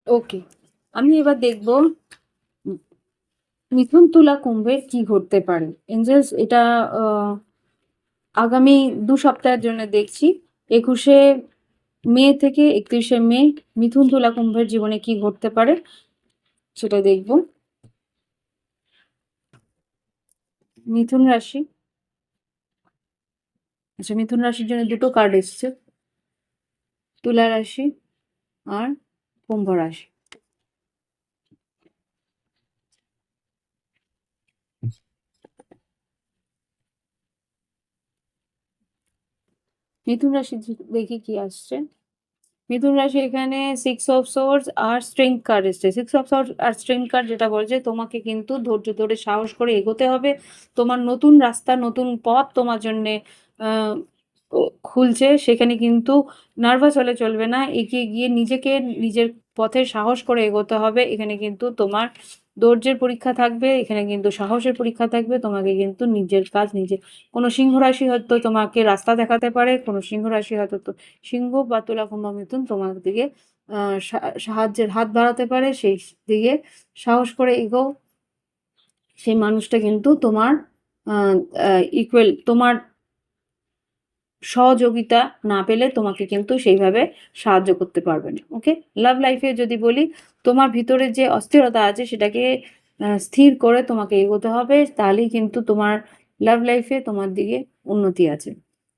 ওকে, আমি এবার দেখব মিথুন তুলা কুম্ভের কি ঘটতে পারে। এঞ্জেলস এটা আগামী 2 সপ্তাহের জন্য দেখছি। 21শে মে থেকে 31শে মে মিথুন তুলা কুম্ভের জীবনে কি ঘটতে পারে সেটা দেখব। মিথুন রাশি, আচ্ছা মিথুন রাশির জন্য 2টো কার্ড এসছে, তুলা রাশি আর কুম্ভ রাশি। মিথুন রাশি দেখি কি আসছে। মিথুন রাশি এখানে 6 অফ সোর্ডস আর স্ট্রেংথ কার্ড এসছে। 6 অফ সোর্ডস আর স্ট্রেংথ কার্ড যেটা বলছে তোমাকে কিন্তু ধৈর্য ধরে সাহস করে এগোতে হবে। তোমার নতুন রাস্তা, নতুন পথ তোমার জন্যে খুলছে, সেখানে কিন্তু নার্ভাস হলে চলবে না। এগিয়ে গিয়ে নিজেকে নিজের পথে সাহস করে এগোতে হবে। এখানে কিন্তু তোমার ধৈর্যের পরীক্ষা থাকবে, এখানে কিন্তু সাহসের পরীক্ষা থাকবে। তোমাকে কিন্তু নিজের কাজ নিজে, কোনো সিংহ রাশি হয়তো তোমাকে রাস্তা দেখাতে পারে, কোনো সিংহ রাশি হয়তো সিংহ বা তুলা কুম্ভ মিথুন তোমার দিকে সাহায্যের হাত বাড়াতে পারে। সেই দিকে সাহস করে এগোও। সেই মানুষটা কিন্তু তোমার ইকুয়াল, তোমার সহযোগিতা না পেলে তোমাকে কিন্তু সেইভাবে সাহায্য করতে পারবে না। ওকে, লাভ লাইফে যদি বলি, তোমার ভিতরে যে অস্থিরতা আছে সেটাকে স্থির করে তোমাকে এগোতে হবে, তাহলেই কিন্তু তোমার লাভ লাইফে তোমার দিকে উন্নতি আছে।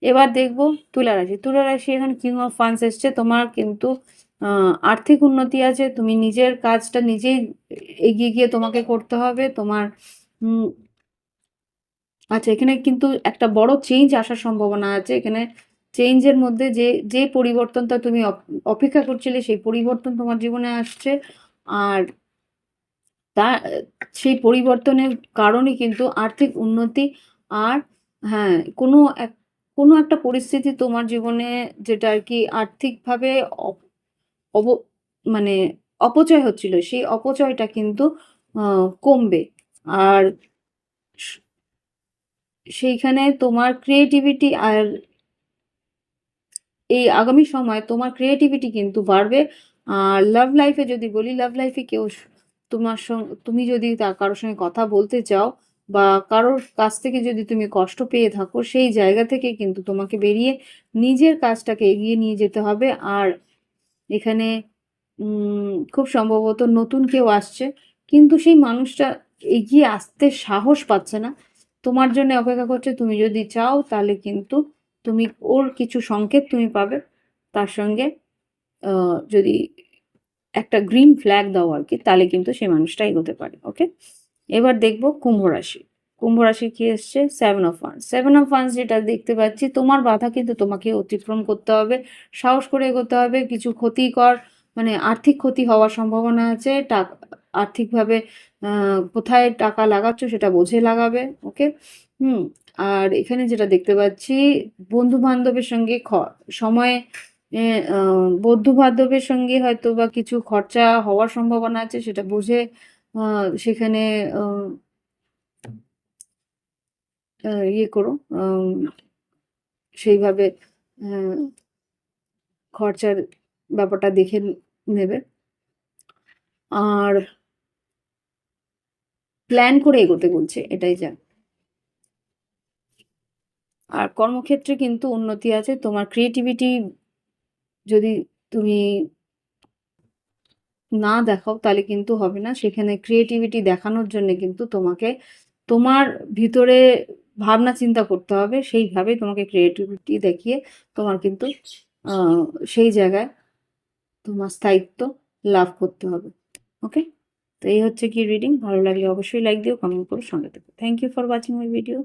এবার দেখব তুলা রাশি। তুলা রাশি এখানে কিং অফ ফান্ডস এসছে। তোমার কিন্তু আর্থিক উন্নতি আছে। তুমি নিজের কাজটা নিজেই এগিয়ে গিয়ে তোমাকে করতে হবে। তোমার আচ্ছা, এখানে কিন্তু একটা বড় চেঞ্জ আসার সম্ভাবনা আছে। এখানে চেঞ্জের মধ্যে যে যে পরিবর্তনটা তুমি অপেক্ষা করছিলে, সেই পরিবর্তন তোমার জীবনে আসছে। আর তা সেই পরিবর্তনের কারণে কিন্তু আর্থিক উন্নতি। আর হ্যাঁ, কোনো একটা পরিস্থিতি তোমার জীবনে যেটা আর কি আর্থিকভাবে অব মানে অপচয় হচ্ছিল, সেই অপচয়টা কিন্তু কমবে। আর সেইখানে তোমার ক্রিয়েটিভিটি আর এই আগামী সময় তোমার ক্রিয়েটিভিটি কিন্তু বাড়বে। আর লাভ লাইফে যদি বলি, লাভ লাইফে কেউ তোমার সঙ্গে, তুমি যদি কারোর সঙ্গে কথা বলতে চাও বা কারোর কাছ থেকে যদি তুমি কষ্ট পেয়ে থাকো, সেই জায়গা থেকে কিন্তু তোমাকে বেরিয়ে নিজের কাজটাকে এগিয়ে নিয়ে যেতে হবে। আর এখানে খুব সম্ভবত নতুন কেউ আসছে, কিন্তু সেই মানুষটা এগিয়ে আসতে সাহস পাচ্ছে না, তোমার জন্য অপেক্ষা করছে। তুমি যদি চাও তাহলে কিন্তু তুমি ওর কিছু সংকেত তুমি পাবে। তার সঙ্গে যদি একটা গ্রিন ফ্ল্যাগ দাও আর কি, তাহলে কিন্তু সেই মানুষটা এগোতে পারে। ওকে, এবার দেখব কুম্ভ রাশি। কুম্ভ রাশি কি এসছে? 7 অফ ওয়ান্স। 7 অফ ওয়ান্স যেটা দেখতে পাচ্ছি, তোমার বাধা কিন্তু তোমাকে অতিক্রম করতে হবে, সাহস করে এগোতে হবে। কিছু ক্ষতিকর আর্থিক ক্ষতি হওয়ার সম্ভাবনা আছে। আর্থিকভাবে কোথায় টাকা লাগাচ্ছ সেটা বুঝে লাগাবে। ওকে, হুম। আর এখানে যেটা দেখতে পাচ্ছি, বন্ধু বান্ধবের সঙ্গে সময় বন্ধু বান্ধবের সঙ্গে হয়তো বা কিছু খরচা হওয়ার সম্ভাবনা আছে, সেটা বুঝে সেখানে ইয়ে করো, সেইভাবে খরচার ব্যাপারটা দেখে নেবে। আর প্ল্যান করে এগোতে বলছে, এটাই যা। আর কর্মক্ষেত্রে কিন্তু উন্নতি আছে। তোমার ক্রিয়েটিভিটি যদি তুমি না দেখাও তাহলে কিন্তু হবে না। সেখানে ক্রিয়েটিভিটি দেখানোর জন্য কিন্তু তোমাকে তোমার ভিতরে ভাবনা চিন্তা করতে হবে। সেইভাবে তোমাকে ক্রিয়েটিভিটি দেখিয়ে তোমার কিন্তু সেই জায়গায় তোমার স্থায়িত্ব লাভ করতে হবে। ওকে, তো এই হচ্ছে কি রিডিং। ভালো লাগলে অবশ্যই লাইক দিও, কমেন্ট করো, সঙ্গে থেকো। Thank you for watching my video.